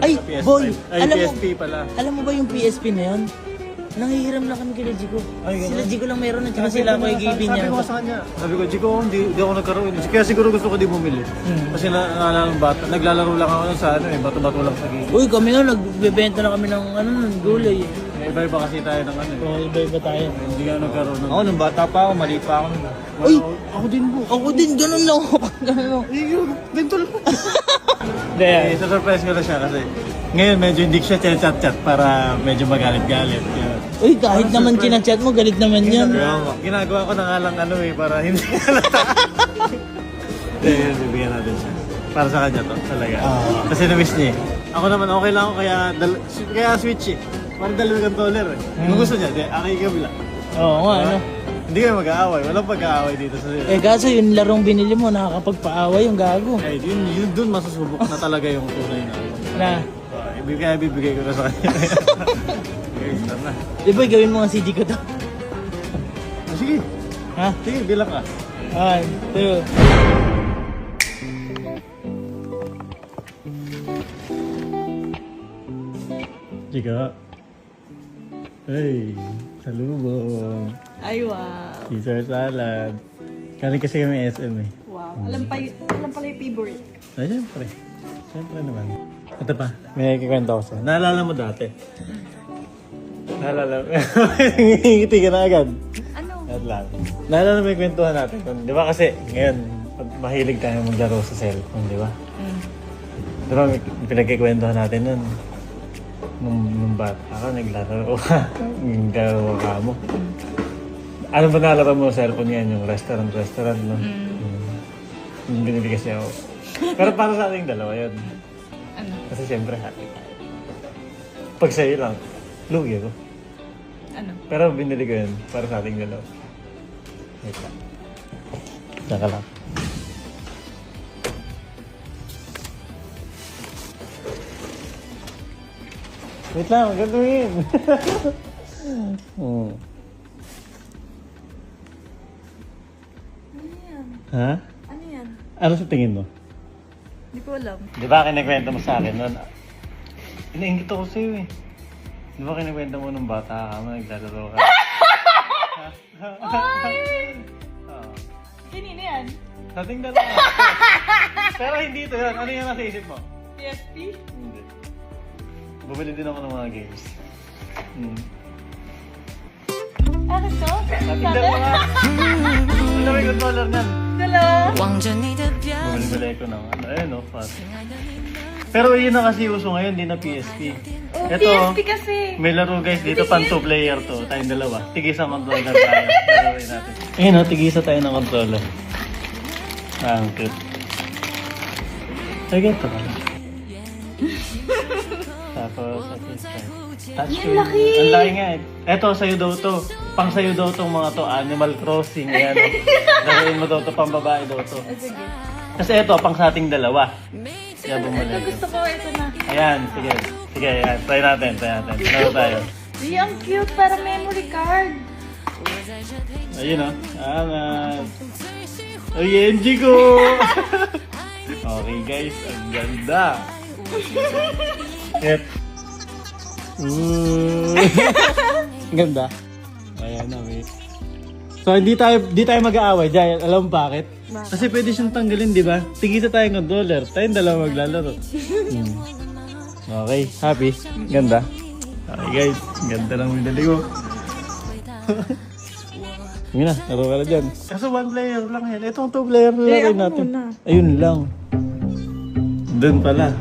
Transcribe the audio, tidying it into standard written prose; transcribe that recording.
Ay, sa PS5. boy, Ay, alam mo- PSP pala. Alam mo ba yung PSP na yun? Nanghihiram lang kami kila Jigo. Ay, ganun. Sila Jigo lang meron at saka sila Kuya Gaby niya. Sabi ko sa kanya, sabi ko, Chico, hindi ako nagkaroon. Kaya siguro gusto ko di bumili. Kasi naalala ng bata, naglalaro lang ako nun sa ano eh, bato-bato lang sa gilid. Uy, kami nga, nagbebenta na kami ng ng gulay. May iba-iba kasi tayo ng ano eh. So, iba-iba tayo. Hindi ka nagkaroon nun. Ako, nung bata pa ako, mali pa ako. Uy, Ako din po. ako din, ganun lang ako. Ganun lang. Bento lang. Hindi, Eh, surprise ko na siya kasi ngayon medyo hindi siya chat-chat para medyo magalit-galit. Yun. Uy, kahit naman kinachat mo, galit naman yan. Ginagawa ko na nga lang ano eh, para hindi halata. Hindi, bibigyan natin siya. Para sa kanya to, talaga. Kasi na-miss niya eh. Ako naman okay lang ako kaya switch eh. Parang dalawang controller eh. Kung gusto niya, di, aking kabila. Oo nga, ano. Hindi kayo mag-aaway. Walang pag-aaway dito sa Eh, kaso yung larong binili mo, nakakapagpaaway yung gago. Eh, yun dun masusubok na talaga yung tunay na ako. Na, Kaya bibigay ko na sa kanya. Okay, start na. di ba gawin mo ang CD ko to? Sige, Ha? sige, bilang ka. 1, 2. Chika. Hey, salubong. Ay, wow. Caesar salad. Kaling kasi kami SM eh. Wow. Alam pala yung favorite. Ay, syempre. Syempre naman. Ito pa, may kikwento ako sa'yo. Naalala mo dati? Naalala mo? Ngingiti ka na agad. Ano? At lang. Naalala mo yung kwentuhan natin. Di ba kasi ngayon, mahilig tayo maglaro sa cellphone, di ba? Di ba pinagkikwentuhan natin nun? Nung bata ka, naglaro ka. Naglaro ka mo. Ano ba nalaro mo sa cellphone yan? Yung restaurant, no? Yung binili kasi ako. Pero para sa ating dalawa yun. Ano? Kasi siyempre happy tayo. Pag sa'yo lang, lugi ako. Ano? Pero binili ko yun para sa ating dalawa. Wait lang. Saka lang. Wait lang, gagawin. Ano yan? Ha? Ano yan? Ano sa tingin mo? Hindi ko alam. Di ba kinikwento mo sa akin nun? Iniingit ako sa'yo eh. Di ba kinikwento mo nung bata ka mo, naglalaro ka? Oo. Kanina yan? Sa ating dalawa. Pero hindi ito yun. Ano yung nasa isip mo? PSP? Hindi. Bumili din ako ng mga games. Akin to? Sa ating dalawa nga. Ano may controller niyan? Dalawa? Bumili ko ng ano. Ayun o, fast. Pero yun na kasi uso ngayon, di na PSP. Oh, Ito, PSP kasi. may laro guys dito, pan 2 player to. Tayong dalawa. Tigisa controller tayo. Laruin natin. Ayun o, tigisa tayo ng controller. Ang cute. Sige, ito pala. Tapos, touch Yan, laki! Ang laki nga eh. Eto, sa'yo daw to. Pang sa'yo daw tong mga to. Animal Crossing. Ayan. Laruin mo daw to. Pang babae daw to. Sige. Kasi eto, pang sa ating dalawa. Kaya Ito bumalik. gusto ko, ito na. Ayan, sige. Sige, ayan. Try natin. Laro tayo. Di, ang cute. Para memory card. Ayun o. Angat. Ay, NG ko! Okay guys, ang ganda. Yep. Ganda. Ayan na, wait. So, di tayo mag-aaway dahil alam mo bakit? Kasi pwede siyang tanggalin, di ba? Tigisa tayong controller. Tayong dalawa maglalaro. Okay, happy? Ganda. Okay guys, ganda lang binili ko. Sige na, laro ka na dyan. Kaso 1 player lang yan. Itong 2 player na natin. Ayun lang. Doon pala.